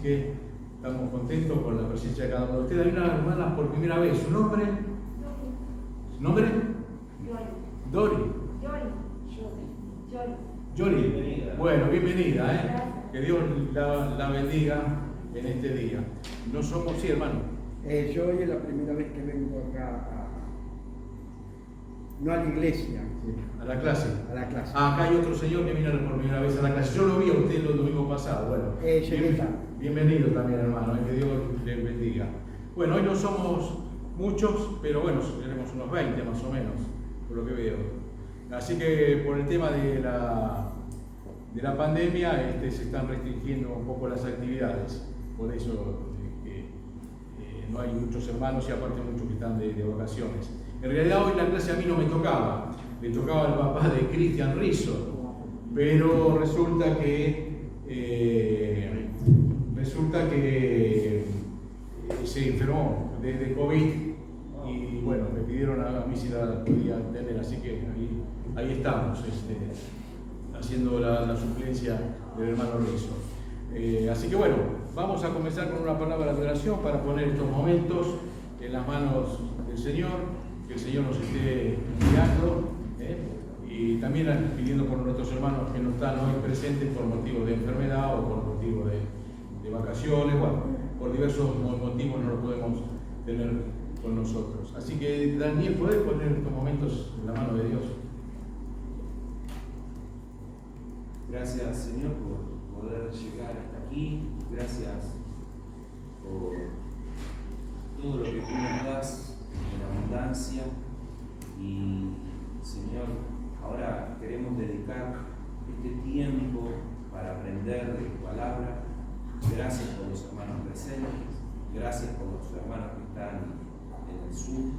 que estamos contentos con la presencia de cada uno de ustedes. Hay una hermana por primera vez. ¿Su nombre? ¿Su nombre? Dori. Yori. Bueno, bienvenida, que Dios la bendiga en este día. No somos, sí, hermano. Yo hoy es la primera vez que vengo acá, no a la iglesia, Sí, a la clase. a la clase. Acá hay otro señor que vino por primera vez a la clase. Yo lo vi a usted el domingo pasado. Bueno, bienvenido también, hermano. Que Dios le bendiga. Bueno, hoy no somos muchos, pero bueno, tenemos unos 20 más o menos, por lo que veo. Así que por el tema de la pandemia se están restringiendo un poco las actividades. Por eso no hay muchos hermanos y aparte muchos que están de vacaciones. En realidad hoy la clase a mí no me tocaba, le tocaba al papá de Cristian Rizzo, pero resulta que se enfermó de COVID y bueno, me pidieron a mí si la podía tener, así que ahí estamos, haciendo la suplencia del hermano Rizzo. Así que bueno, vamos a comenzar con una palabra de oración para poner estos momentos en las manos del Señor. Que el Señor nos esté guiando, y también pidiendo por nuestros hermanos que no están hoy presentes por motivo de enfermedad o por motivo de vacaciones, bueno, por diversos motivos no lo podemos tener con nosotros. Así que Daniel, ¿podés poner estos momentos en la mano de Dios? Gracias, Señor, por poder llegar hasta aquí. Gracias por todo lo que tú nos das en abundancia. Y, Señor, ahora queremos dedicar este tiempo para aprender de tu palabra. Gracias por los hermanos presentes. Gracias por los hermanos que están en el sur.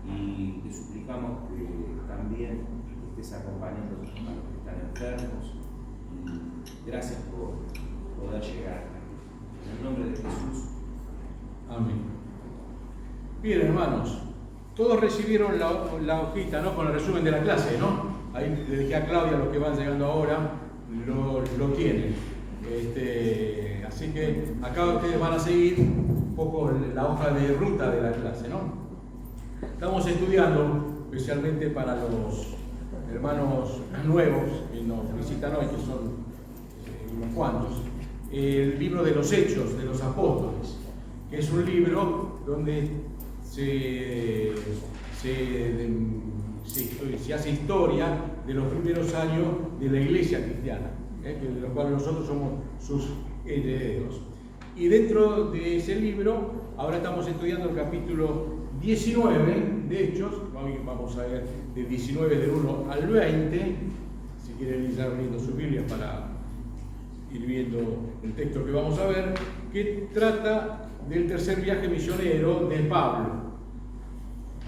Y te suplicamos que también estés acompañando a los hermanos que están enfermos. Y gracias por poder llegar. En el nombre de Jesús. Amén. Bien, hermanos, todos recibieron la hojita, ¿no? Con el resumen de la clase, ¿no? Ahí le dije a Claudia, los que van llegando ahora lo tienen. Así que acá ustedes van a seguir un poco la hoja de ruta de la clase, ¿no? Estamos estudiando, especialmente para los hermanos nuevos que nos visitan hoy, que son unos cuantos, el libro de los Hechos de los Apóstoles, que es un libro donde se hace historia de los primeros años de la iglesia cristiana, de los cuales nosotros somos sus herederos. Y dentro de ese libro, ahora estamos estudiando el capítulo 19 de Hechos, vamos a ver de 19 del 1 al 20, si quieren ir abriendo sus Biblias para ir viendo el texto que vamos a ver, que trata del tercer viaje misionero de Pablo.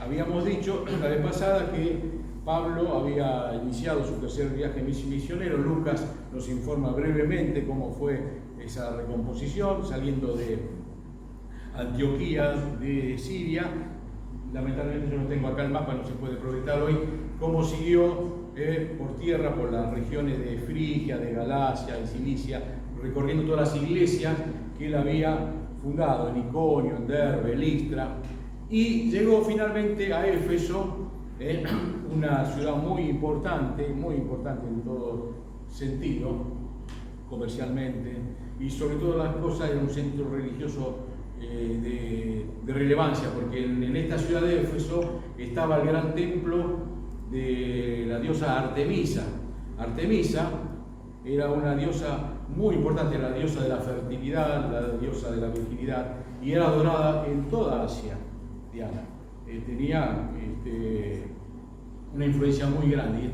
Habíamos dicho la vez pasada que Pablo había iniciado su tercer viaje misionero. Lucas nos informa brevemente cómo fue esa recomposición, saliendo de Antioquía de Siria. Lamentablemente yo no tengo acá el mapa, no se puede proyectar hoy, cómo siguió por tierra por las regiones de Frigia, de Galacia, de Cilicia, recorriendo todas las iglesias que él había fundado en Iconio, en Derbe, Listra, y llegó finalmente a Éfeso, una ciudad muy importante en todo sentido, comercialmente, y sobre todas las cosas era un centro religioso de relevancia, porque en esta ciudad de Éfeso estaba el gran templo de la diosa Artemisa. Artemisa era una diosa muy importante, la diosa de la fertilidad, la diosa de la virginidad, y era adorada en toda Asia, Diana. Tenía una influencia muy grande, y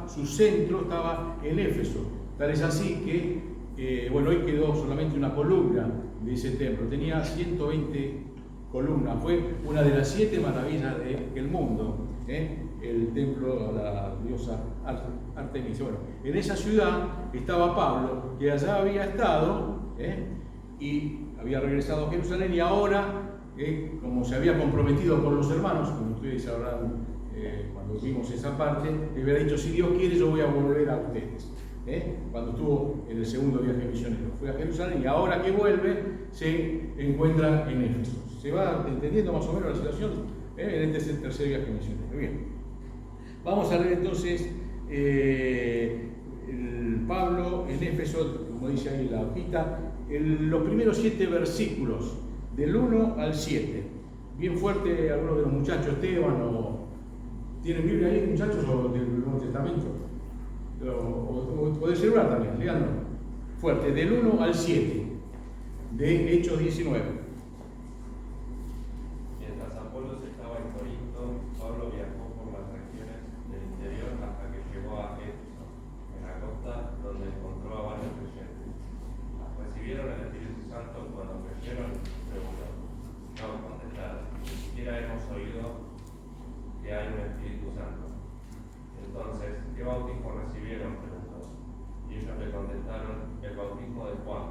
su centro estaba en Éfeso. Tal es así que, hoy quedó solamente una columna de ese templo, tenía 120 columnas, fue una de las 7 maravillas del mundo, el templo a la diosa Artemisa. Bueno, en esa ciudad estaba Pablo, que allá había estado, y había regresado a Jerusalén, y ahora, como se había comprometido con los hermanos, como ustedes sabrán cuando vimos esa parte, le había dicho: si Dios quiere, yo voy a volver a ustedes. cuando estuvo en el segundo viaje misionero. Fue a Jerusalén y ahora que vuelve se encuentra en Éfeso. ¿Se va entendiendo más o menos la situación? En este es el tercer viaje misionero. Bien. Vamos a leer entonces Pablo en Éfeso, como dice ahí la hojita, los primeros 7 versículos, del 1 al 7. Bien fuerte, algunos de los muchachos, Esteban, ¿tienen Biblia ahí, muchachos, o del Nuevo Testamento? O del celular también, léanlo. Fuerte, del 1 al 7, de Hechos 19. Mientras Apolos estaba en Corinto, Pablo viajó por las regiones del interior hasta que llegó a Éfeso, en la costa, donde encontró a varios creyentes. ¿Recibieron el Espíritu Santo cuando creyeron? Preguntó. No, contestaron. Ni siquiera hemos oído que hay un Espíritu Santo. Entonces, ¿qué bautismo recibieron? Preguntó. Y ellos le contestaron, el bautismo de Juan.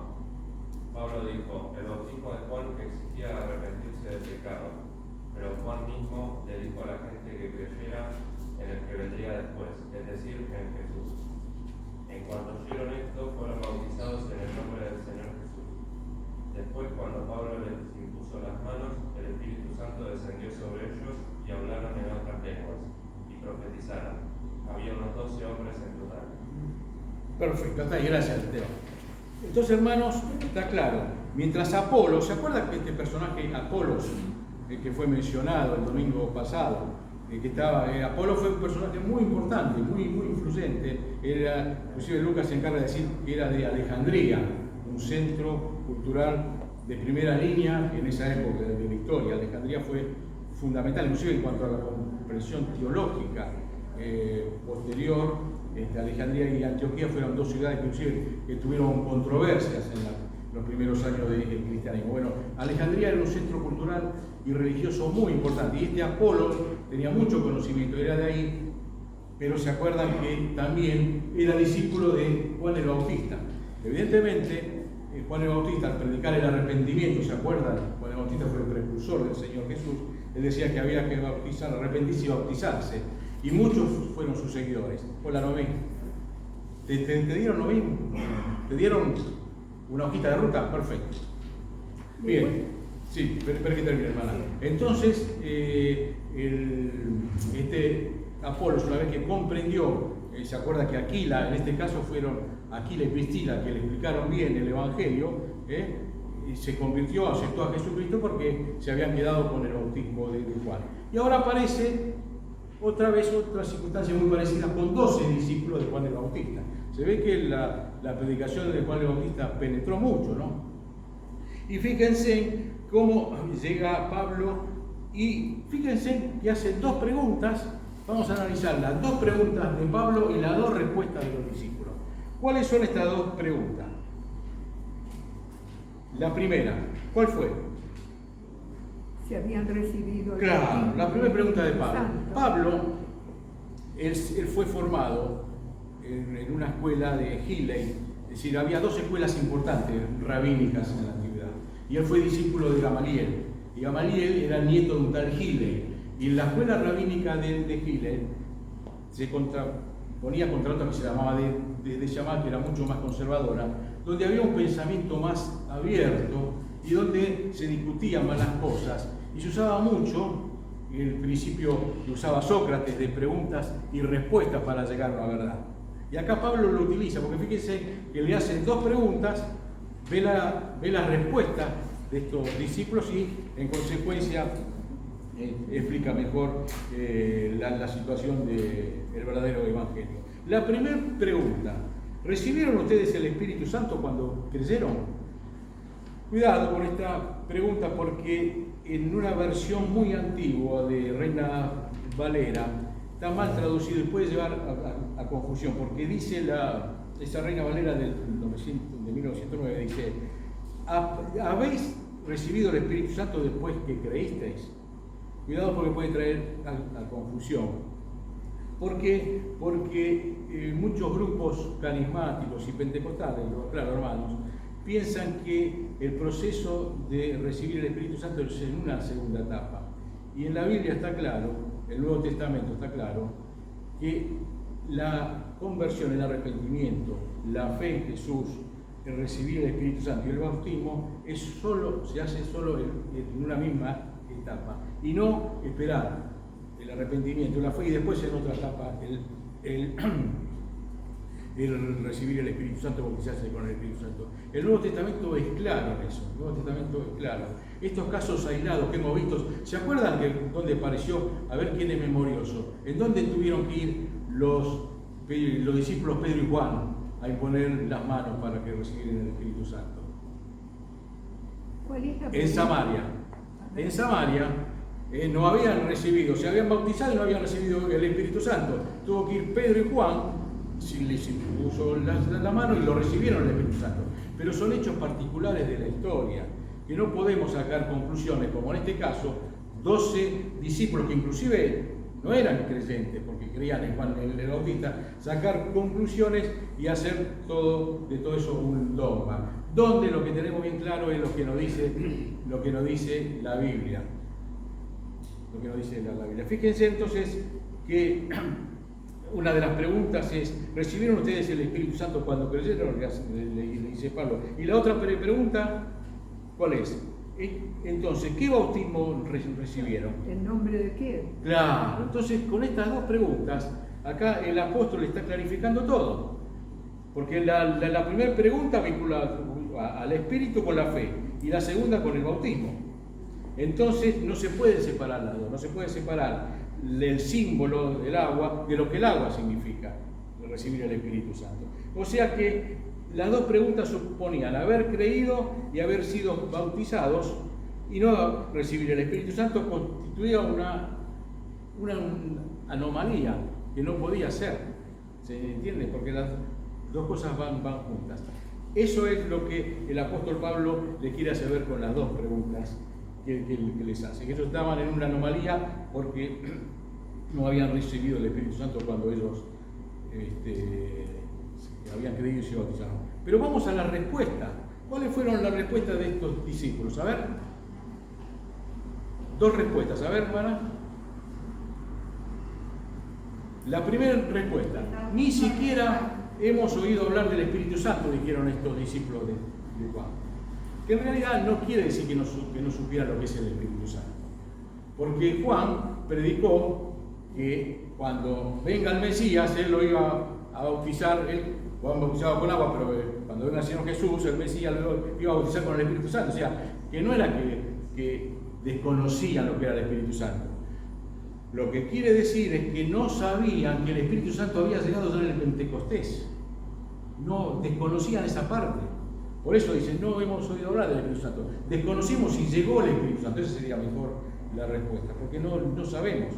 Pablo dijo, el bautismo de Juan exigía arrepentirse del pecado, pero Juan mismo le dijo a la gente que creyera en el que vendría después, es decir, en Jesús. En cuanto oyeron esto, fueron bautizados en el nombre del Señor Jesús. Después, cuando Pablo les impuso las manos, el Espíritu Santo descendió sobre ellos y hablaron en otras lenguas y profetizaron. Había unos 12 hombres en total. Perfecto, está ahí, gracias, Teo. Entonces, hermanos, está claro, mientras Apolo, ¿se acuerdan que este personaje Apolos, el que fue mencionado el domingo pasado, Apolo fue un personaje muy importante, muy influyente, inclusive Lucas se encarga de decir que era de Alejandría, un centro cultural de primera línea en esa época de la historia. Alejandría fue fundamental, inclusive en cuanto a la comprensión teológica posterior. Alejandría y Antioquía fueron 2 ciudades que inclusive que tuvieron controversias en los primeros años del cristianismo. Bueno, Alejandría era un centro cultural y religioso muy importante, y este Apolo tenía mucho conocimiento, era de ahí, pero se acuerdan que también era discípulo de Juan el Bautista. Evidentemente, Juan el Bautista, al predicar el arrepentimiento, ¿se acuerdan? Juan el Bautista fue el precursor del Señor Jesús. Él decía que había que bautizar, arrepentirse y bautizarse. Y muchos fueron sus seguidores. Hola, Noemí. ¿Te dieron lo mismo? ¿Te dieron una hojita de ruta? Perfecto. Bien. Sí, espera que termine, hermana. Entonces, Apolos, una vez que comprendió, se acuerda que Aquila, en este caso fueron Aquila y Priscila, que le explicaron bien el Evangelio, y se convirtió, aceptó a Jesucristo porque se habían quedado con el bautismo de Juan. Y ahora aparece otra vez otra circunstancia muy parecida con 12 discípulos de Juan el Bautista. Se ve que la predicación de Juan el Bautista penetró mucho, ¿no? Y fíjense cómo llega Pablo y fíjense que hace 2 preguntas. Vamos a analizar las 2 preguntas de Pablo y las 2 respuestas de los discípulos. ¿Cuáles son estas 2 preguntas? La primera, ¿cuál fue? Si habían recibido el Claro, la primera pregunta de Pablo. Santo. Pablo, él fue formado en una escuela de Hillel, es decir, había 2 escuelas importantes rabínicas en la antigüedad, y él fue discípulo de Gamaliel, y Gamaliel era nieto de un tal Hillel, y en la escuela rabínica de Hillel se ponía contra otra que se llamaba de Shammai, que era mucho más conservadora, donde había un pensamiento más abierto y donde se discutían más las cosas, y se usaba mucho el principio que usaba Sócrates de preguntas y respuestas para llegar a la verdad. Y acá Pablo lo utiliza, porque fíjense que le hacen 2 preguntas, ve la respuesta de estos discípulos y en consecuencia explica mejor la situación del verdadero evangelio. La primera pregunta: ¿recibieron ustedes el Espíritu Santo cuando creyeron? Cuidado con esta pregunta, porque en una versión muy antigua de Reina Valera está mal traducido y puede llevar a confusión, porque dice esa Reina Valera de 1909, dice: ¿habéis recibido el Espíritu Santo después que creísteis? Cuidado, porque puede traer a confusión. ¿Por qué? Porque muchos grupos carismáticos y pentecostales, claro, hermanos, piensan que el proceso de recibir el Espíritu Santo es en una segunda etapa. Y en la Biblia está claro, el Nuevo Testamento está claro, que la conversión, el arrepentimiento, la fe en Jesús, el recibir el Espíritu Santo y el bautismo se hace solo en una misma etapa, y no esperar el arrepentimiento, la fe, y después en otra etapa el recibir el Espíritu Santo, bautizarse con el Espíritu Santo. El Nuevo Testamento es claro en eso, el Nuevo Testamento es claro. Estos casos aislados que hemos visto, ¿se acuerdan de dónde apareció? A ver quién es memorioso. ¿En dónde tuvieron que ir los discípulos Pedro y Juan a imponer las manos para que recibieran el Espíritu Santo? ¿Cuál es la En pregunta? Samaria. En Samaria no habían recibido, se habían bautizado y no habían recibido el Espíritu Santo. Tuvo que ir Pedro y Juan, les impuso la mano y lo recibieron el Espíritu Santo. Pero son hechos particulares de la historia, que no podemos sacar conclusiones, como en este caso, 12 discípulos que inclusive no eran creyentes porque creían en Juan el Bautista, sacar conclusiones y hacer de todo eso un dogma. Donde lo que tenemos bien claro es lo que nos dice la Biblia. Lo que nos dice la Biblia. Fíjense entonces que una de las preguntas es: ¿recibieron ustedes el Espíritu Santo cuando creyeron? Le dice Pablo. Y la otra pregunta, ¿cuál es? Entonces, ¿qué bautismo recibieron? ¿En nombre de quién? Claro, entonces con estas dos preguntas, acá el apóstol está clarificando todo. Porque la primera pregunta vincula al Espíritu con la fe y la segunda con el bautismo. Entonces no se puede separar las dos, no se puede separar el símbolo del agua de lo que el agua significa, de recibir el Espíritu Santo. O sea que las dos preguntas suponían haber creído y haber sido bautizados, y no recibir el Espíritu Santo constituía una anomalía que no podía ser. ¿Se entiende? Porque las dos cosas van juntas. Eso es lo que el apóstol Pablo le quiere hacer ver con las dos preguntas que les hace. Que ellos estaban en una anomalía porque no habían recibido el Espíritu Santo cuando ellos habían creído y se bautizaron. Pero vamos a la respuesta. ¿Cuáles fueron las respuestas de estos discípulos? A ver. Dos respuestas. A ver, hermana. La primera respuesta: ni siquiera hemos oído hablar del Espíritu Santo, dijeron estos discípulos de Juan. Que en realidad no quiere decir que no supieran lo que es el Espíritu Santo. Porque Juan predicó que cuando venga el Mesías, él lo iba a bautizar. Juan bautizaba con agua, pero cuando venga el Señor Jesús, el Mesías lo iba a bautizar con el Espíritu Santo. O sea, que no era que desconocían lo que era el Espíritu Santo. Lo que quiere decir es que no sabían que el Espíritu Santo había llegado ya en el Pentecostés. No desconocían esa parte. Por eso dicen: no hemos oído hablar del Espíritu Santo. Desconocimos si llegó el Espíritu Santo. Esa sería mejor la respuesta, porque no sabemos.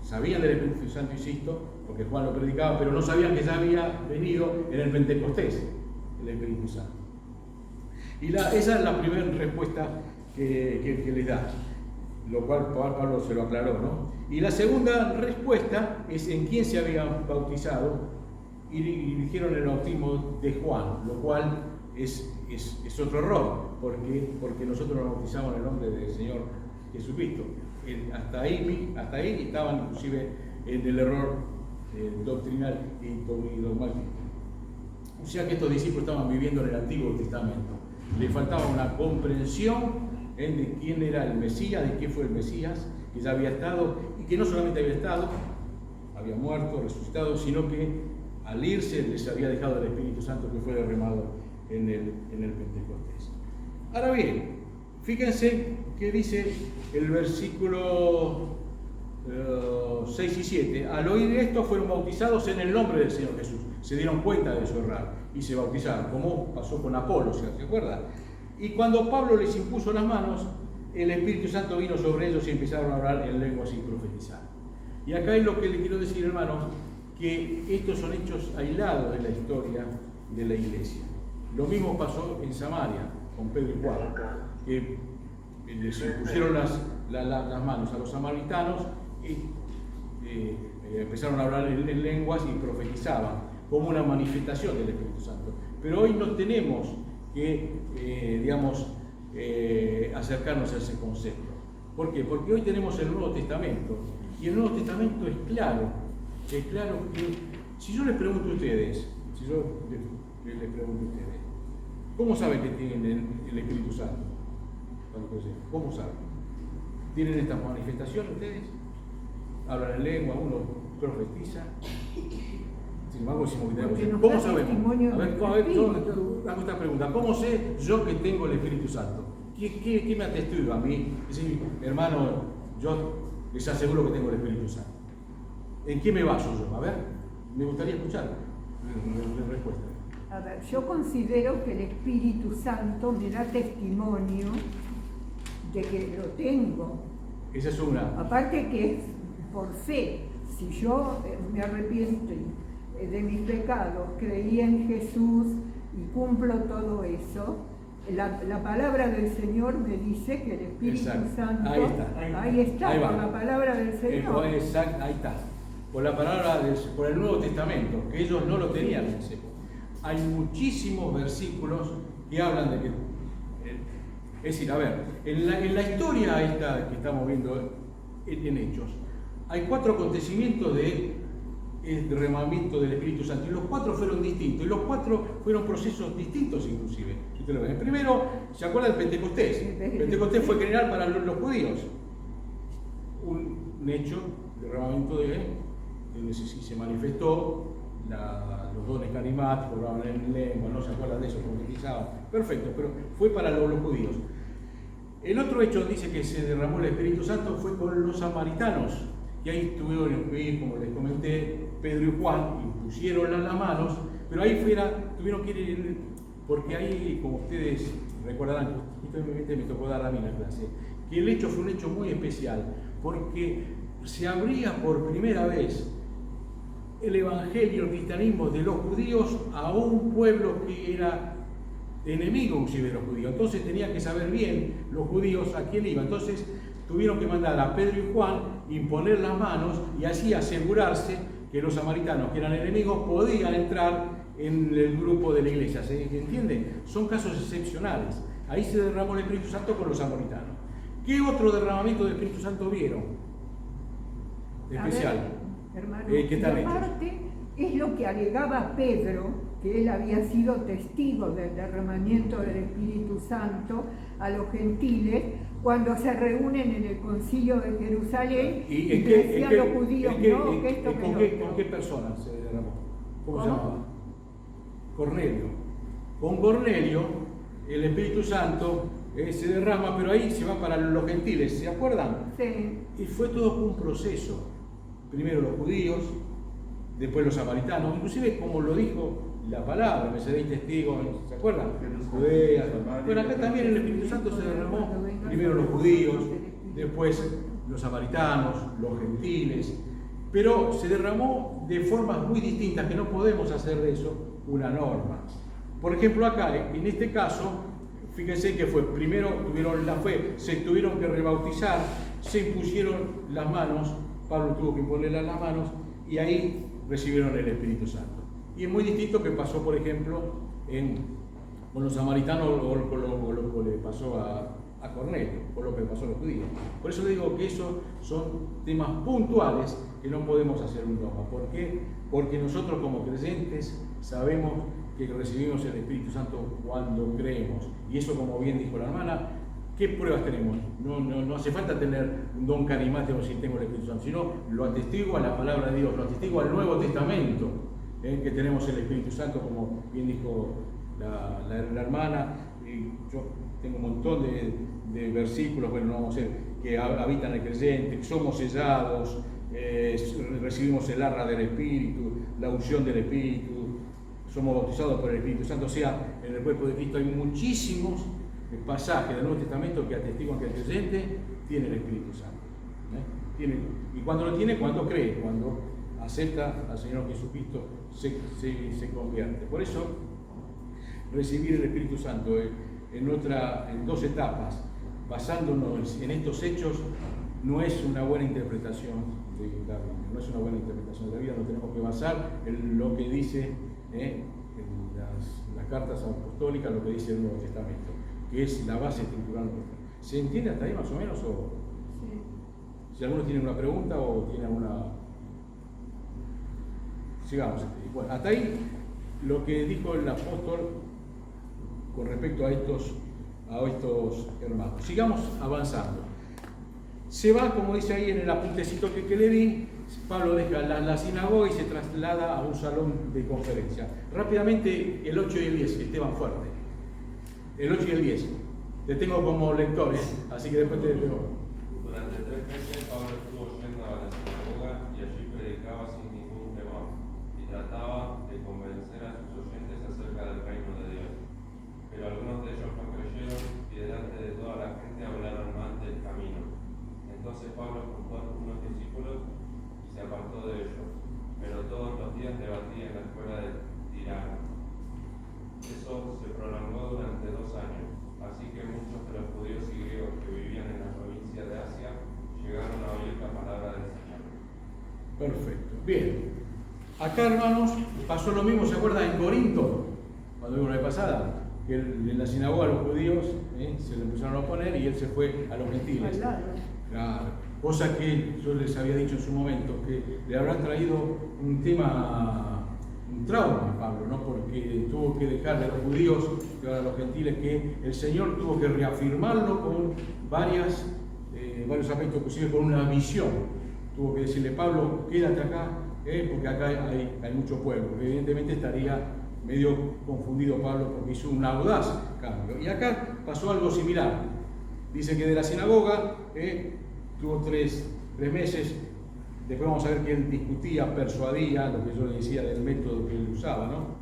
Sabían del Espíritu Santo, insisto, porque Juan lo predicaba, pero no sabían que ya había venido en el Pentecostés el Espíritu Santo. Y esa es la primera respuesta que les da, lo cual Pablo se lo aclaró, ¿no? Y la segunda respuesta es en quién se habían bautizado, y dijeron el bautismo de Juan, lo cual es otro error, porque nosotros nos bautizamos en el nombre del Señor Jesucristo. Hasta ahí estaban inclusive en el error doctrinal y dogmático. O sea que estos discípulos estaban viviendo en el Antiguo Testamento. Les faltaba una comprensión de quién era el Mesías, de qué fue el Mesías, que ya había estado, y que no solamente había estado, había muerto, resucitado, sino que al irse les había dejado el Espíritu Santo que fue derramado en el Pentecostés. Ahora bien, fíjense qué dice el versículo 6 y 7. Al oír esto fueron bautizados en el nombre del Señor Jesús. Se dieron cuenta de su error y se bautizaron, como pasó con Apolo, ¿se acuerdan? Y cuando Pablo les impuso las manos, el Espíritu Santo vino sobre ellos y empezaron a hablar en lenguas y profetizar. Y acá es lo que les quiero decir, hermanos, que estos son hechos aislados de la historia de la iglesia. Lo mismo pasó en Samaria con Pedro y Juan, que les impusieron las manos a los samaritanos y empezaron a hablar en lenguas y profetizaban como una manifestación del Espíritu Santo. Pero hoy no tenemos que, acercarnos a ese concepto. ¿Por qué? Porque hoy tenemos el Nuevo Testamento, y el Nuevo Testamento es claro que Si yo les pregunto a ustedes, ¿cómo saben que tienen el Espíritu Santo? ¿Cómo saben? ¿Tienen esta manifestación ustedes? ¿Hablan en lengua? ¿Uno profetiza? Sin embargo, decimos que tenemos. ¿Cómo sabemos? A ver, yo hago esta pregunta. ¿Cómo sé yo que tengo el Espíritu Santo? ¿Qué me atestigua a mí? Decir, hermano, yo les aseguro que tengo el Espíritu Santo. ¿En qué me baso yo? A ver, me gustaría escuchar la respuesta. A ver, yo considero que el Espíritu Santo me da testimonio de que lo tengo. Esa es una. Aparte que es por fe. Si yo me arrepiento de mis pecados, creí en Jesús y cumplo todo eso, la palabra del Señor me dice que el Espíritu Santo, ahí está, ahí por la palabra del Señor. Exacto, ahí está. Por la palabra por el Nuevo Testamento, que ellos no lo tenían en ese época. Hay muchísimos versículos que hablan de que. Es decir, a ver, en la historia esta que estamos viendo en Hechos, hay 4 acontecimientos de derramamiento del Espíritu Santo, y los 4 fueron distintos, y los 4 fueron procesos distintos inclusive. El primero, ¿se acuerdan del Pentecostés? Pentecostés fue general para los judíos. Un hecho, derramamiento donde se manifestó los dones carismáticos, hablaban en lengua, no se acuerdan de eso, profetizaban. Perfecto, pero fue para los judíos. El otro hecho dice que se derramó el Espíritu Santo fue con los samaritanos, y ahí tuvieron que ir, como les comenté, Pedro y Juan, y pusieron las manos, pero ahí tuvieron que ir, porque ahí, como ustedes recordarán, justamente me tocó dar a mí la clase, que el hecho fue un hecho muy especial, porque se abría por primera vez el evangelio, el cristianismo de los judíos a un pueblo que era enemigo de los judíos. Entonces tenían que saber bien los judíos a quién iban. Entonces tuvieron que mandar a Pedro y Juan, imponer las manos y así asegurarse que los samaritanos, que eran enemigos, podían entrar en el grupo de la iglesia. ¿Se entiende? Son casos excepcionales. Ahí se derramó el Espíritu Santo con los samaritanos. ¿Qué otro derramamiento del Espíritu Santo vieron? Especial. Hermano, ¿Qué tal hechos? Aparte, es lo que alegaba Pedro, que él había sido testigo del derramamiento del Espíritu Santo a los gentiles cuando se reúnen en el concilio de Jerusalén y decían los judíos, no, que esto que no. ¿Con qué personas se derramó? ¿Cómo se llamaba? Cornelio. Con Cornelio, el Espíritu Santo se derrama, pero ahí se va para los gentiles, ¿se acuerdan? Sí. Y fue todo un proceso. Primero los judíos, después los samaritanos, inclusive como lo dijo la palabra, me seréis testigos, ¿se acuerdan? Judea. Bueno, acá también el Espíritu Santo se derramó, primero los judíos, después los samaritanos, los gentiles, pero se derramó de formas muy distintas que no podemos hacer de eso una norma. Por ejemplo, acá, en este caso, fíjense que fue, primero tuvieron la fe, se tuvieron que rebautizar, se impusieron las manos, Pablo tuvo que imponerle las manos y ahí recibieron el Espíritu Santo. Y es muy distinto que pasó, por ejemplo, con los samaritanos o con lo que le pasó a Cornelio, o lo que le pasó a los judíos. Por eso le digo que esos son temas puntuales que no podemos hacer un dogma. ¿Por qué? Porque nosotros como creyentes sabemos que recibimos el Espíritu Santo cuando creemos. Y eso, como bien dijo la hermana, ¿qué pruebas tenemos? No hace falta tener un don carismático si tengo el Espíritu Santo, sino lo atestigo a la palabra de Dios, lo atestigo al Nuevo Testamento, que tenemos el Espíritu Santo, como bien dijo la hermana. Y yo tengo un montón de versículos, bueno, no vamos a ver, que habitan el creyente, que somos sellados, recibimos el arra del Espíritu, la unción del Espíritu, somos bautizados por el Espíritu Santo. O sea, en el cuerpo de Cristo hay muchísimos pasajes del Nuevo Testamento que atestiguan que el creyente tiene el Espíritu Santo. Y cuando lo tiene, cuando cree, cuando acepta al Señor Jesucristo, se convierte. Por eso, recibir el Espíritu Santo en 2 etapas, basándonos en estos hechos, no es una buena interpretación de la Biblia. No es una buena interpretación de la Biblia, nos tenemos que basar en lo que dice en las cartas apostólicas, lo que dice el Nuevo Testamento, que es la base estructural. ¿Se entiende hasta ahí más o menos? Sí. Si alguno tiene una pregunta o tiene alguna... sigamos. Bueno, hasta ahí lo que dijo el apóstol con respecto a estos hermanos. Sigamos avanzando. Se va, como dice ahí en el apuntecito que le di, Pablo deja la sinagoga y se traslada a un salón de conferencia. Rápidamente, el 8 y el 10, Esteban Fuerte. El 8 y el 10. Te tengo como lector, así que después te leo. Durante 3 meses Pablo estuvo yendo a la sinagoga y allí predicaba sin ningún temor y trataba de convencer a sus oyentes acerca del reino de Dios. Pero algunos de ellos no creyeron y delante de toda la gente hablaron mal del camino. Entonces Pablo juntó a algunos discípulos y se apartó de ellos, pero todos los días debatía en la escuela de Tirano. Eso se prolongó durante 2 años, así que muchos de los judíos y griegos que vivían en la provincia de Asia llegaron a oír la palabra del Señor. Perfecto. Bien. Acá, hermanos, pasó lo mismo, ¿se acuerdan? En Corinto, cuando vimos la vez pasada, que en la sinagoga los judíos se le empezaron a oponer y él se fue a los gentiles. Claro. Cosa que yo les había dicho en su momento, que le habrá traído un trauma a Pablo, ¿no? Porque tuvo que dejarle a los judíos y ahora a los gentiles, que el Señor tuvo que reafirmarlo con varios aspectos, inclusive con una visión. Tuvo que decirle: Pablo, quédate acá, porque acá hay mucho pueblo. Evidentemente estaría medio confundido Pablo porque hizo un audaz cambio. Y acá pasó algo similar. Dice que de la sinagoga tuvo 3 meses. Después vamos a ver que él discutía, persuadía, lo que yo le decía del método que él usaba, ¿no?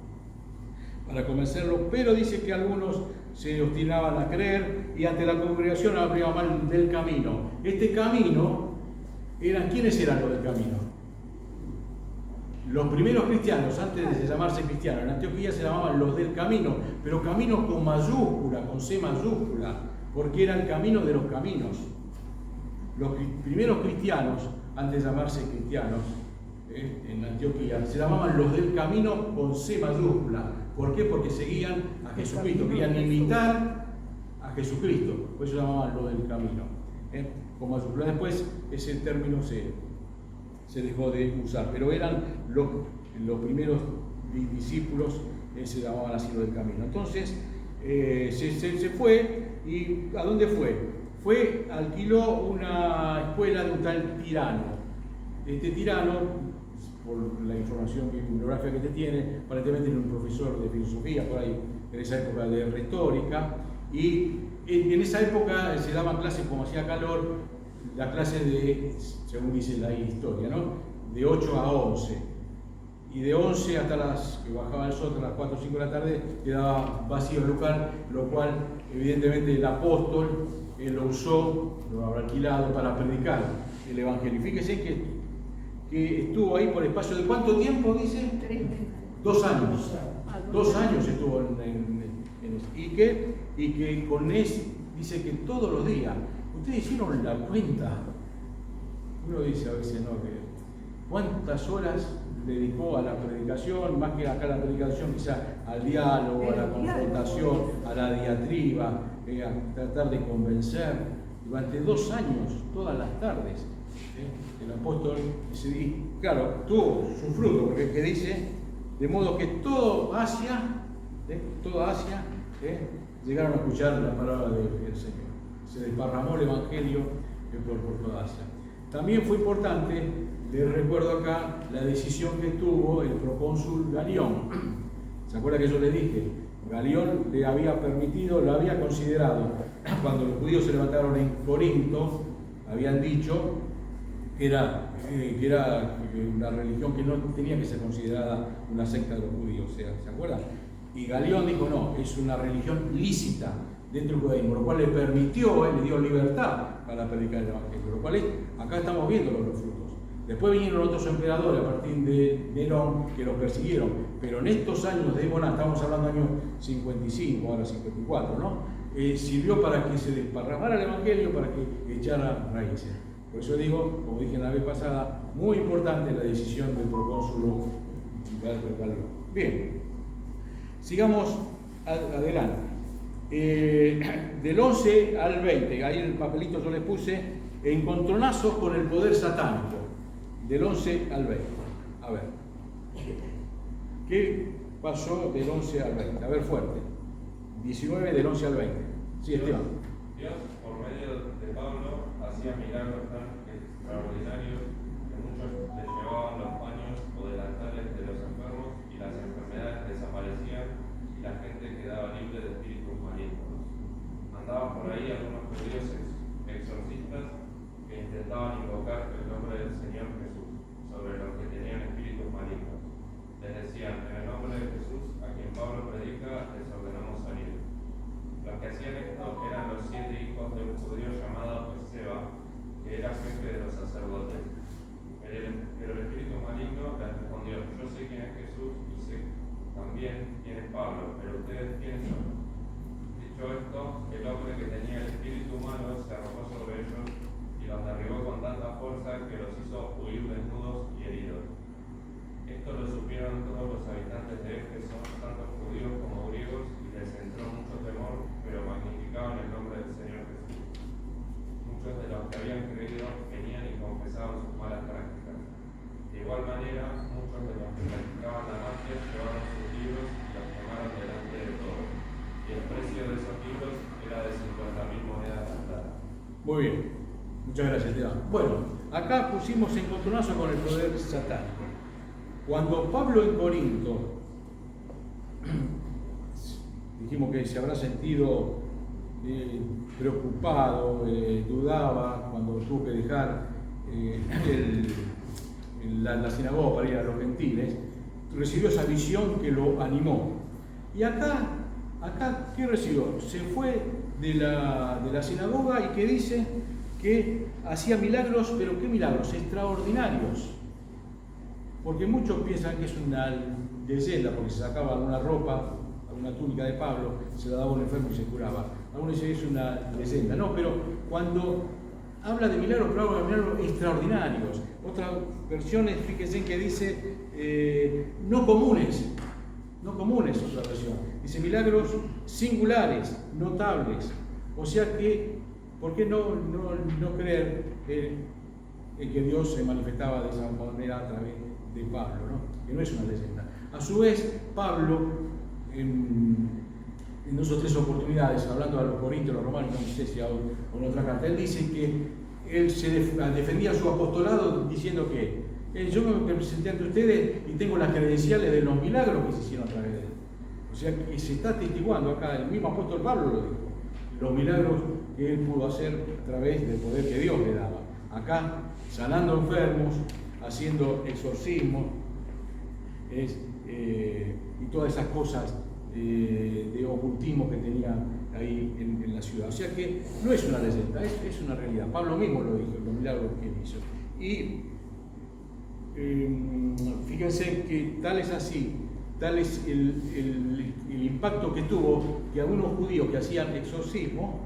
Para convencerlo, pero dice que algunos se obstinaban a creer y ante la congregación hablaban mal del camino. Este camino, ¿quiénes eran los del camino? Los primeros cristianos, antes de llamarse cristianos, en Antioquía se llamaban los del camino, pero camino con mayúscula, con C mayúscula, porque era el camino de los caminos. Los primeros cristianos, antes de llamarse cristianos, en Antioquía, se llamaban los del camino con C mayúscula. ¿Por qué? Porque seguían a Jesucristo, querían imitar a Jesucristo, por eso se llamaban los del camino, con mayúscula. Después ese término se dejó de usar, pero eran los primeros discípulos, se llamaban así los del camino. Entonces se fue, ¿y a dónde fue? Alquiló una escuela de un tal Tirano. Este Tirano, por la información bibliográfica que te tiene, aparentemente era un profesor de filosofía, por ahí, en esa época de retórica, y en esa época se daban clases, como hacía calor, la clase de, según dice la historia, ¿no? De 8 a 11. Y de 11 hasta que bajaba el sol, hasta las 4 o 5 de la tarde, quedaba vacío el local, lo cual, evidentemente, el apóstol lo usó, lo habrá alquilado para predicar el Evangelio. Fíjese que estuvo ahí por espacio de ¿cuánto tiempo, dice? 3 meses. 2 años. 2 años estuvo en eso. Y que con eso, dice que todos los días. Ustedes hicieron la cuenta, uno dice a veces, ¿no? ¿Cuántas horas dedicó a la predicación? Más que acá la predicación, quizá al diálogo, a la confrontación, a la diatriba, a tratar de convencer. Durante 2 años, todas las tardes, el apóstol, y claro, tuvo su fruto, porque que dice, de modo que toda Asia, llegaron a escuchar la palabra del Señor. Se desparramó el Evangelio por toda Asia. También fue importante, les recuerdo acá, la decisión que tuvo el procónsul Galión. ¿Se acuerda que yo le dije? Galión le había permitido, lo había considerado, cuando los judíos se levantaron en Corinto, habían dicho que era una religión que no tenía que ser considerada una secta de los judíos, ¿se acuerdan? Y Galión dijo: no, es una religión lícita dentro del judaísmo, lo cual le permitió, le dio libertad para predicar el Evangelio, lo cual acá estamos viendo los frutos. Después vinieron otros emperadores a partir de Nerón que los persiguieron, pero en estos años de estamos hablando de años 55, ahora 54, ¿no? Sirvió para que se desparramara el Evangelio, para que echara raíces. Por eso digo, como dije la vez pasada, muy importante la decisión del procónsul Galión. Bien, sigamos adelante. Del 11 al 20, ahí en el papelito yo les puse encontronazos con el poder satánico, del 11 al 20. A ver. ¿Qué pasó del 11 al 20? A ver, fuerte. 19 del 11 al 20. Sí, Esteban. Dios, por medio de Pablo, hacía milagros tan extraordinarios que muchos le llevaban los paños o delantales de los enfermos y las enfermedades desaparecían y la gente quedaba libre de espíritus malignos. Andaban por ahí algunos judíos exorcistas que intentaban invocar el nombre del Señor Jesús sobre los que tenían espíritus malignos. Les decían, en el nombre de Jesús, a quien Pablo predica, les ordenamos salir. Los que hacían esto eran los 7 hijos de un judío llamado Esceva, que era jefe de los sacerdotes. Pero el espíritu maligno les respondió, yo sé quién es Jesús y sé también quién es Pablo, pero ustedes quiénes son. Dicho esto, el hombre que tenía el espíritu humano se arrojó sobre ellos y los derribó con tanta fuerza que los hizo huir desnudos y heridos. Esto lo supieron todos los habitantes de Éfeso, tanto judíos como griegos, y les entró mucho temor, pero magnificaban el nombre del Señor Jesús. Muchos de los que habían creído venían y confesaban sus malas prácticas. De igual manera, muchos de los que practicaban la magia llevaron sus libros y los quemaron delante de todos. Y el precio de esos libros era de 50.000 monedas de plata. Muy bien. Muchas gracias, Esteban. Bueno, acá pusimos encontronazo con el poder satánico. Cuando Pablo en Corinto, dijimos que se habrá sentido preocupado, dudaba cuando tuvo que dejar la sinagoga para ir a los gentiles, recibió esa visión que lo animó. Y acá ¿qué recibió? Se fue de la sinagoga y que dice que hacía milagros, pero ¿qué milagros? Extraordinarios. Porque muchos piensan que es una leyenda, porque se sacaba alguna ropa, alguna túnica de Pablo, se la daba a un enfermo y se curaba. Algunos dicen que es una leyenda. No, pero cuando habla de milagros, pero habla de milagros extraordinarios. Otras versiones, fíjense que dice no comunes, otra versión. Dice milagros singulares, notables. O sea que, ¿por qué no creer en que Dios se manifestaba de esa manera a través de Pablo, ¿no? Que no es una leyenda? A su vez, Pablo, en 2 o 3 oportunidades, hablando a los corintios, los romanos, no sé si o en otra carta, él dice que él defendía su apostolado diciendo que yo me presenté ante ustedes y tengo las credenciales de los milagros que se hicieron a través de él. O sea que se está atestiguando acá, el mismo apóstol Pablo lo dijo, los milagros que él pudo hacer a través del poder que Dios le daba. Acá, sanando enfermos, haciendo exorcismos, y todas esas cosas de ocultismo que tenía ahí en la ciudad. O sea que no es una leyenda, es una realidad. Pablo mismo lo dijo, los milagros que él hizo. Y fíjense que tal es así, tal es el impacto que tuvo, que algunos judíos que hacían exorcismo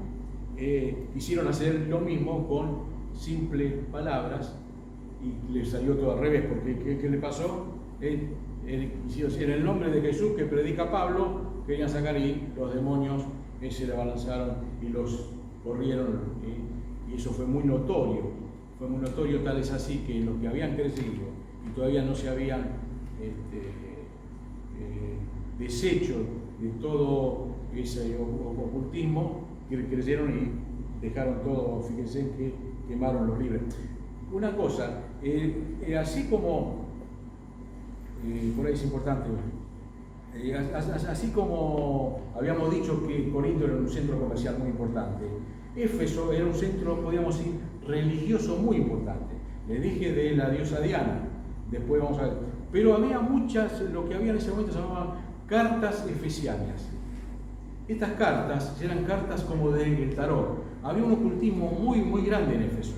quisieron hacer lo mismo con simples palabras y les salió todo al revés, porque ¿qué le pasó? En el nombre de Jesús que predica Pablo, querían sacar y los demonios se le abalanzaron y los corrieron, y eso fue muy notorio, tal es así que los que habían crecido y todavía no se habían deshecho de todo ese ocultismo, que crecieron y dejaron todo. Fíjense que quemaron los libros. Una cosa, así como, por ahí es importante, así como habíamos dicho que Corinto era un centro comercial muy importante, Éfeso era un centro, podríamos decir, religioso muy importante. Les dije de la diosa Diana, después vamos a ver. Pero había muchas, lo que había en ese momento se llamaban cartas efesianas. Estas cartas eran cartas como del tarot. Había un ocultismo muy, muy grande en Éfeso.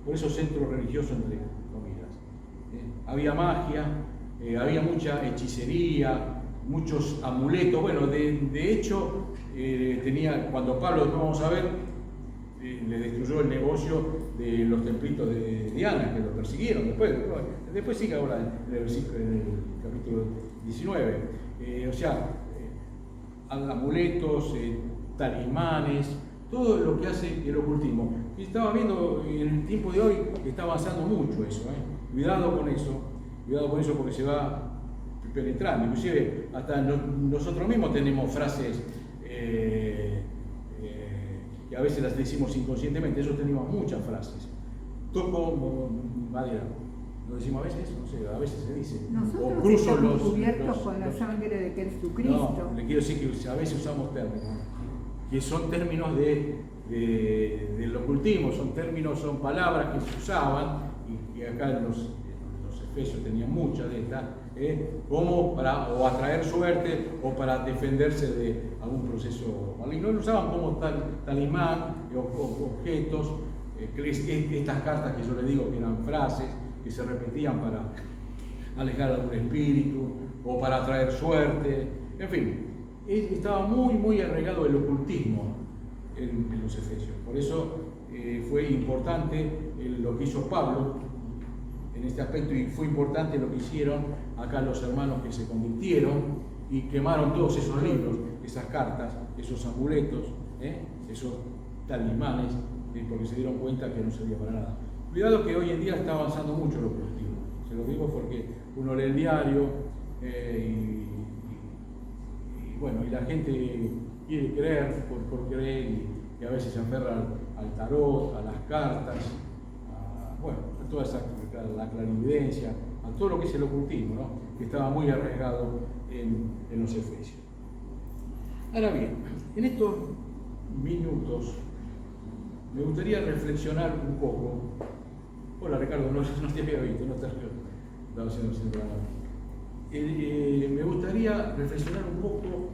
Por eso centro religioso, entre comillas. Había magia, había mucha hechicería, muchos amuletos. Bueno, de hecho, cuando Pablo, después vamos a ver, le destruyó el negocio de los templitos de Diana, que lo persiguieron después sigue ahora en el capítulo 19. O sea, amuletos, talismanes, todo lo que hace el ocultismo. Y estaba viendo en el tiempo de hoy que está avanzando mucho eso. Cuidado con eso porque se va penetrando. Inclusive hasta nosotros mismos tenemos frases que a veces las decimos inconscientemente. Ellos teníamos muchas frases. Toco madera. ¿Lo decimos a veces? No sé, a veces se dice. Nosotros O cruzo estamos cubiertos con la los- sangre de Jesucristo. No, le quiero decir que a veces usamos términos que son términos del ocultismo, son palabras que se usaban y que acá en los Efesios tenían muchas de estas, como para o atraer suerte o para defenderse de algún proceso maligno. Lo usaban como talismán, objetos, estas cartas que yo le digo que eran frases que se repetían para alejar algún espíritu o para atraer suerte, en fin, estaba muy arraigado el ocultismo en los Efesios. Por eso fue importante lo que hizo Pablo en este aspecto, y fue importante lo que hicieron acá los hermanos que se convirtieron y quemaron todos esos libros, esas cartas, esos amuletos, esos talismanes, porque se dieron cuenta que no servía para nada. Cuidado que hoy en día está avanzando mucho el ocultismo. Se lo digo porque uno lee el diario y la gente quiere creer por creer y a veces se aferra al tarot, a las cartas, a toda la clarividencia, a todo lo que es el ocultismo, ¿no? Que estaba muy arraigado en los Efesios. Ahora bien, en estos minutos me gustaría reflexionar un poco. Hola Ricardo, no te había visto, no estás haciendo nada. Me gustaría reflexionar un poco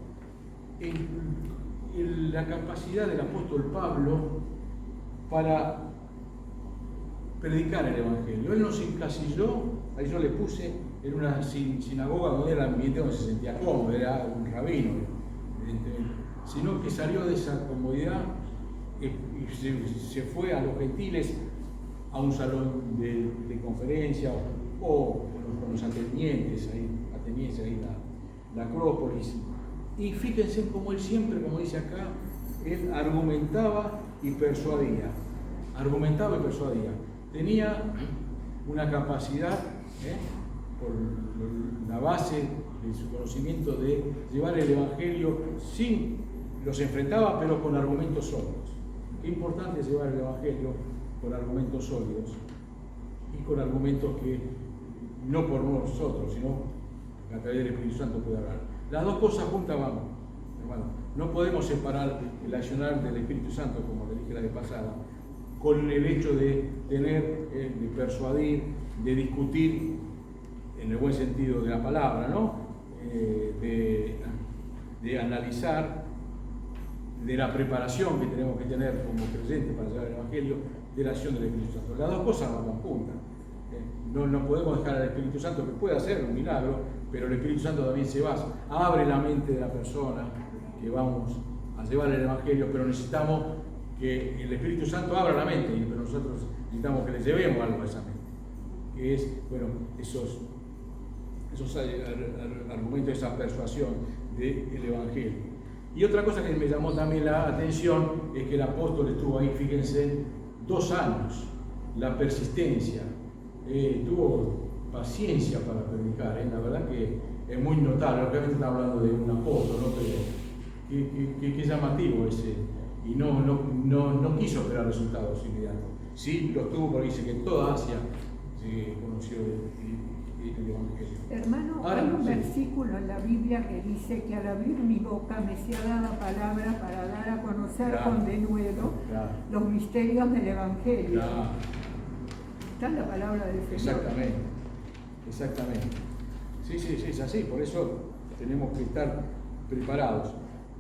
en la capacidad del apóstol Pablo para predicar el Evangelio. Él no se encasilló, ahí yo le puse, en una sinagoga donde era el ambiente donde se sentía cómodo, era un rabino, evidentemente, sino que salió de esa comodidad y se fue a los gentiles, a un salón de conferencia o con los atenienses ahí la Acrópolis. Y fíjense cómo él siempre, como dice acá, él argumentaba y persuadía. Tenía una capacidad, por la base de su conocimiento, de llevar el Evangelio los enfrentaba, pero con argumentos sólidos. Qué importante es llevar el Evangelio con argumentos sólidos y con argumentos que no por nosotros, sino a través del Espíritu Santo puede hablar. Las dos cosas juntas vamos, hermano. No podemos separar el accionar del Espíritu Santo, como le dije la vez pasada, con el hecho de tener, de persuadir, de discutir, en el buen sentido de la palabra, ¿no? De analizar, de la preparación que tenemos que tener como creyentes para llevar el Evangelio, de la acción del Espíritu Santo. Las dos cosas van juntas. No podemos dejar al Espíritu Santo, que puede hacer un milagro, pero el Espíritu Santo también se va, abre la mente de la persona que vamos a llevar el Evangelio, pero necesitamos que el Espíritu Santo abra la mente, pero nosotros necesitamos que le llevemos algo a esa mente, que es, esos argumentos, esa persuasión del Evangelio. Y otra cosa que me llamó también la atención es que el apóstol estuvo ahí, fíjense, 2 años, la persistencia, tuvo paciencia para predicar, la verdad que es muy notable. Obviamente estamos hablando de un apóstol, ¿no? Pero qué llamativo ese, y no quiso esperar resultados inmediatos. Sí los tuvo, porque dice que en toda Asia se conoció el Evangelio. Hermano, Ahora, hay un sí. versículo en la Biblia que dice que al abrir mi boca me sea dada palabra para dar a conocer Claro. con denuedo Claro. los misterios del Evangelio. Claro. Está en la palabra del Señor. Exactamente. Sí, es así, por eso tenemos que estar preparados.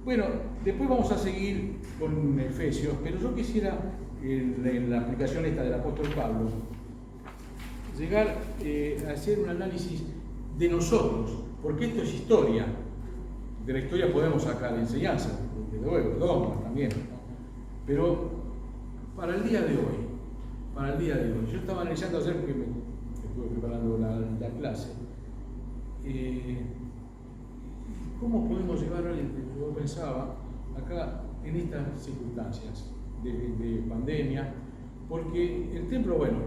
Bueno, después vamos a seguir con Efesios, pero yo quisiera, en la aplicación esta del apóstol Pablo, llegar a hacer un análisis de nosotros, porque esto es historia. De la historia podemos sacar enseñanzas, desde luego, dogmas también, ¿no? Pero para el día de hoy, yo estaba analizando ayer porque me estuve preparando la clase, ¿cómo podemos llevar hoy? Yo pensaba acá en estas circunstancias de pandemia, porque el templo, bueno,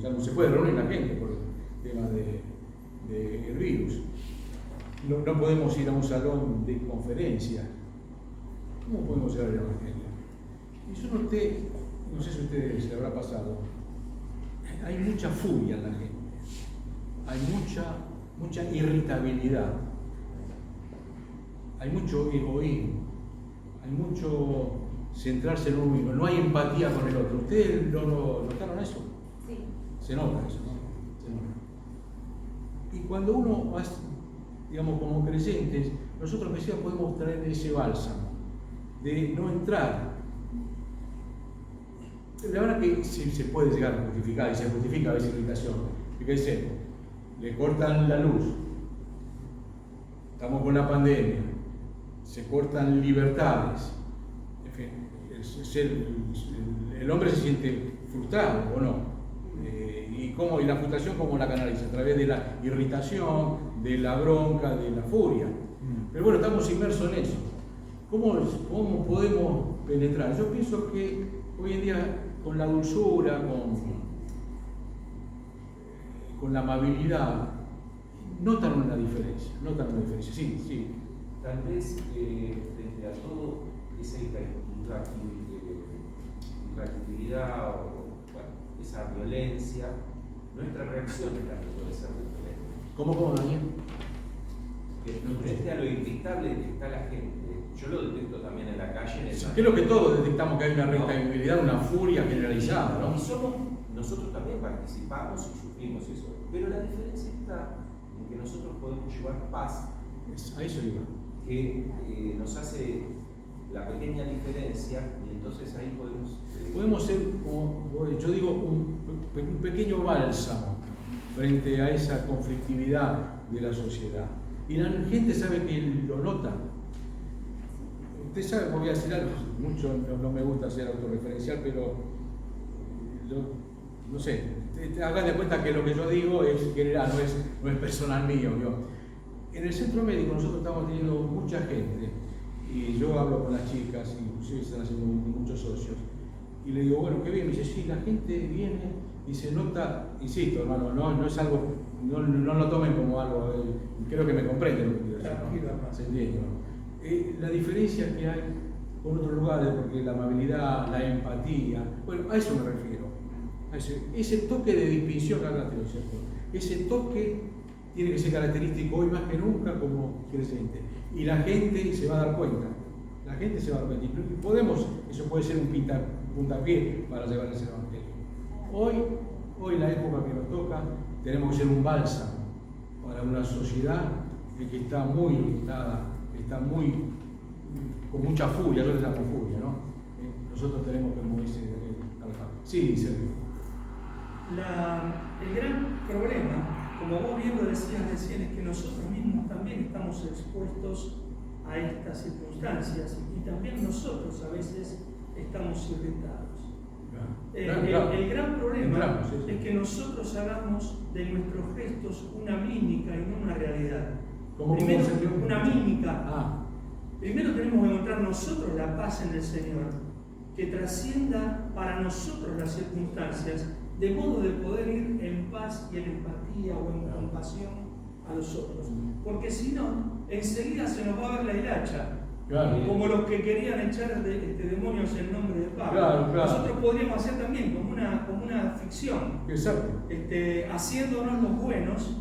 ya no se puede reunir la gente, porque tema del virus. No podemos ir a un salón de conferencias. ¿Cómo podemos llevar el Evangelio? Y yo noté, no sé si a ustedes les habrá pasado, hay mucha furia en la gente, hay mucha irritabilidad, hay mucho egoísmo, hay mucho centrarse en uno mismo, no hay empatía con el otro. ¿Ustedes lo notaron eso? Sí. Se nota eso, ¿no? Se nota. Y cuando uno, digamos, como creyentes, nosotros que sea podemos traer ese bálsamo de no entrar. La verdad que se puede llegar a justificar, y se justifica a veces irritación. Fíjense, le cortan la luz, estamos con la pandemia, se cortan libertades. En fin, el hombre se siente frustrado, ¿o no? Y la frustración, ¿cómo la canaliza? A través de la irritación, de la bronca, de la furia. Pero bueno, estamos inmersos en eso. ¿Cómo podemos penetrar? Yo pienso que hoy en día, con la dulzura, con la amabilidad, notan una diferencia. Sí. Tal vez frente a todo esa irritabilidad o esa violencia, nuestra reacción también puede ser diferente. ¿Cómo, Daniel? Frente a lo irritable que está la gente, yo lo detecto también en la calle. ¿Qué es lo que todos detectamos? Que hay una irritabilidad, una furia generalizada, ¿no? Y nosotros también participamos y sufrimos eso. Pero la diferencia está en que nosotros podemos llevar paz. A eso iba. Que nos hace la pequeña diferencia, y entonces ahí podemos ser, como yo digo, un pequeño bálsamo frente a esa conflictividad de la sociedad. Y la gente sabe que lo nota. Usted sabe, voy a decir algo, mucho no me gusta ser autorreferencial, pero no sé, hagan de cuenta que lo que yo digo es general, no es personal mío. En el centro médico nosotros estamos teniendo mucha gente, y yo hablo con las chicas, inclusive están haciendo muchos socios, y le digo, bueno, qué bien. Me dice, sí, la gente viene y se nota, insisto, hermano, no es algo, no lo tomen como algo, creo que me comprenden lo que quiero decir, ¿no? Se entiende, ¿no? La diferencia que hay con otros lugares, porque la amabilidad, la empatía, bueno, a eso me refiero, a ese toque de distinción que habla de ¿cierto? Ese toque tiene que ser característico hoy más que nunca como creyente. Y la gente se va a dar cuenta. Y podemos, eso puede ser un puntapié para llevar ese evangelio. Hoy la época que nos toca, tenemos que ser un bálsamo para una sociedad que está muy irritada, está con mucha furia, yo le llamo furia, ¿no? Nosotros tenemos que, como dice trabajar. Sí, Sergio. El gran problema, como vos bien lo decías recién, es que nosotros mismos también estamos expuestos a estas circunstancias y también nosotros a veces estamos irritados. El gran problema es que nosotros hagamos de nuestros gestos una mímica y no una realidad. Primero, una mímica. Primero tenemos que encontrar nosotros la paz en el Señor, que trascienda para nosotros las circunstancias, de modo de poder ir en paz y en empatía o en compasión a los otros. Porque si no, enseguida se nos va a ver la hilacha. Claro. Como los que querían echar demonios en nombre de Pablo. Claro. Nosotros podríamos hacer también como una ficción. Exacto. Haciéndonos los buenos,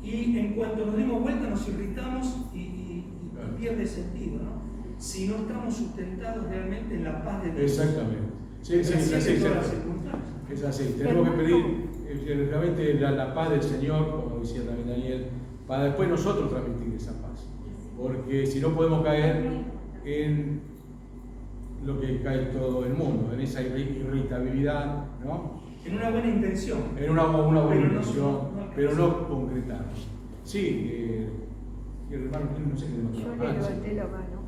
y en cuanto nos demos vuelta nos irritamos y pierde sentido, ¿no? Si no estamos sustentados realmente en la paz de Dios. Exactamente. Sí, es así. Es así. Tenemos que pedir realmente la paz del Señor, como decía también Daniel, para después nosotros transmitir esa paz. Porque si no podemos caer en lo que cae todo el mundo, en esa irritabilidad, ¿no? En una buena intención. En una buena intención, pero no concretar. Sí, hermano, no sé qué yo le levanté la mano.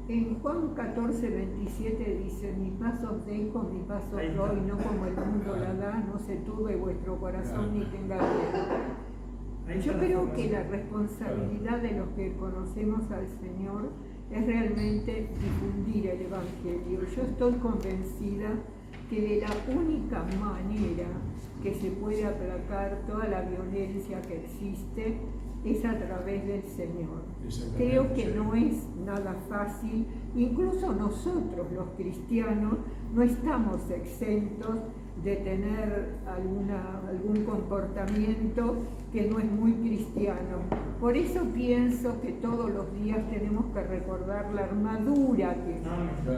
En Juan 14:27 dice: mi paz os dejo, mi paz os doy, no como el mundo la da, no se turbe vuestro corazón ni tenga miedo. Yo creo que la responsabilidad de los que conocemos al Señor es realmente difundir el Evangelio. Yo estoy convencida que de la única manera que se puede aplacar toda la violencia que existe es a través del Señor. Creo que no es nada fácil, incluso nosotros los cristianos no estamos exentos de tener algún comportamiento que no es muy cristiano. Por eso pienso que todos los días tenemos que recordar la armadura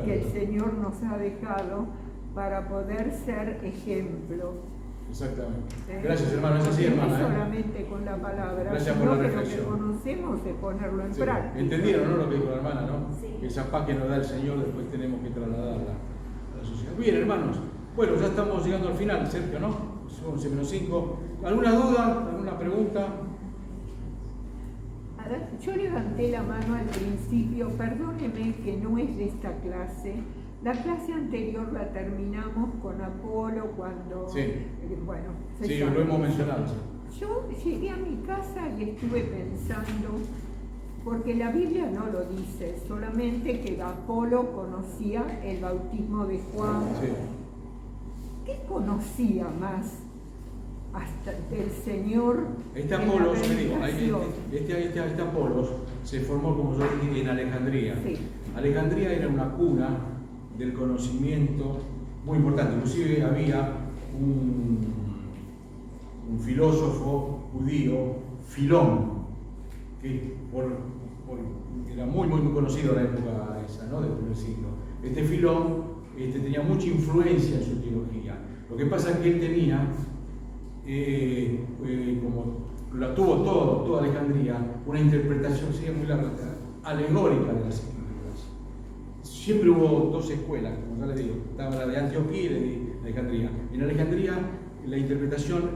que el Señor nos ha dejado para poder ser ejemplo. Exactamente. Gracias, hermano. Es así, hermana. No solamente con la palabra, gracias sino por la que lo que reflexión. conocemos de ponerlo en Sí. práctica. ¿Entendieron, no, lo que dijo la hermana, no? Sí. Esa paz que nos da el Señor, después tenemos que trasladarla a la sociedad. Bien, hermanos. Bueno, ya estamos llegando al final, Sergio, ¿no? Son 11 menos 5. ¿Alguna duda? ¿Alguna pregunta? A ver, yo levanté la mano al principio, perdóneme que no es de esta clase. La clase anterior la terminamos con Apolo cuando... Sí. Bueno, se Sí, sabe. lo hemos mencionado. Yo llegué a mi casa y estuve pensando, porque la Biblia no lo dice, solamente que Apolo conocía el bautismo de Juan. Sí. ¿Qué conocía más hasta del Señor? Este en la Apolos, me digo, predicación? este Apolos se formó, como yo dije, en Alejandría. Sí. Alejandría era una cuna del conocimiento muy importante. Inclusive había un filósofo judío, Filón, que era muy conocido en la época esa, ¿no? Del primer siglo. Este Filón tenía mucha influencia en su teología. Lo que pasa es que él tenía, como la tuvo toda Alejandría, una interpretación muy larga, alegórica de las Escrituras. Siempre hubo dos escuelas, como ya les digo, estaba la de Antioquía y la de Alejandría. En Alejandría la interpretación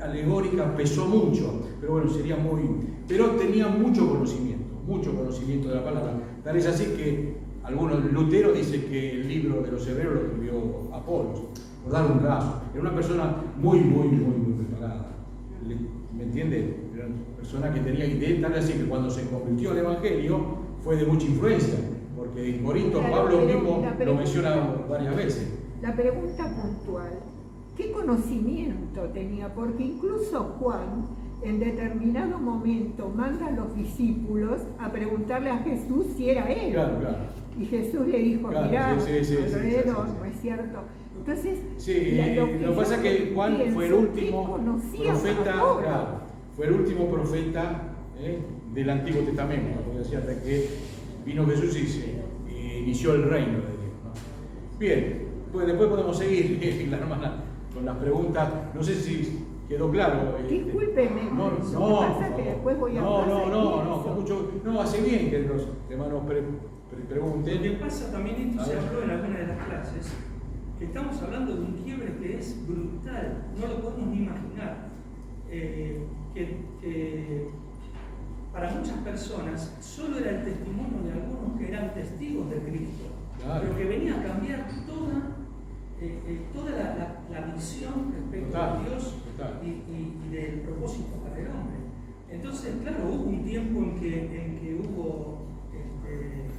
alegórica pesó mucho, pero bueno, pero tenía mucho conocimiento de la palabra. Tal es así que Lutero dice que el libro de los Hebreos lo escribió Apolos, por dar un caso. Era una persona muy preparada. ¿Me entiende? Era una persona que tenía idea, tal es así que cuando se convirtió al Evangelio fue de mucha influencia, porque en Corinto Claro, Pablo pero mismo la lo pregunta- menciona varias veces. La pregunta puntual, ¿qué conocimiento tenía? Porque incluso Juan, en determinado momento, manda a los discípulos a preguntarle a Jesús si era él. Claro. Y Jesús le dijo, Claro, mirá, sí, alrededor, sí. ¿no es cierto? Entonces, Sí, lo que pasa es que Juan fue el último profeta, fue el último profeta del Antiguo Testamento, porque decía hasta que vino Jesús y inició el reino de Dios, ¿no? Bien, pues después podemos seguir, la hermana, con las preguntas. No sé si quedó claro. Discúlpeme, No, lo que no, pasa que después voy a no, con mucho, no, hace bien que los hermanos pregunten. Lo que pasa también, esto se habló en alguna de las clases, que estamos hablando de un quiebre que es brutal, no lo podemos ni imaginar. Que para muchas personas solo era el testimonio de algunos que eran testigos de Cristo, Claro. pero que venía a cambiar toda la visión respecto a Dios y del propósito para el hombre. Entonces, claro, hubo un tiempo en que hubo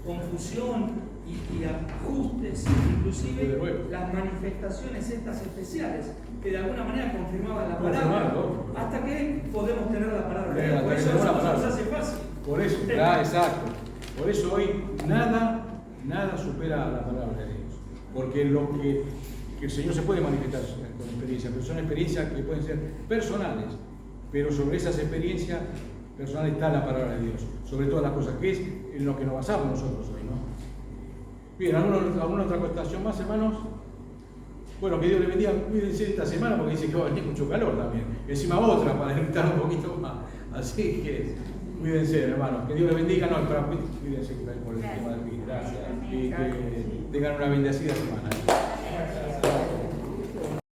confusión y ajustes, inclusive las manifestaciones estas especiales, que de alguna manera confirmaban la palabra, hasta que podemos tener la palabra de Dios. Por eso a nosotros nos hace fácil. Por eso, exacto. Por eso hoy nada supera la palabra de Dios. Porque lo que el Señor se puede manifestar con experiencia, pero son experiencias que pueden ser personales, pero sobre esas experiencias personales está la palabra de Dios, sobre todas las cosas, que es en lo que nos basamos nosotros hoy, ¿no? Bien, ¿alguna otra cuestión más, hermanos? Bueno, que Dios les bendiga, cuídense esta semana porque dice que va a venir mucho calor también. Encima otra para evitar un poquito más. Así que cuídense, hermanos. Que Dios les bendiga. No, pero cuídense por el tema del virus. Gracias. Y que tengan una bendecida semana.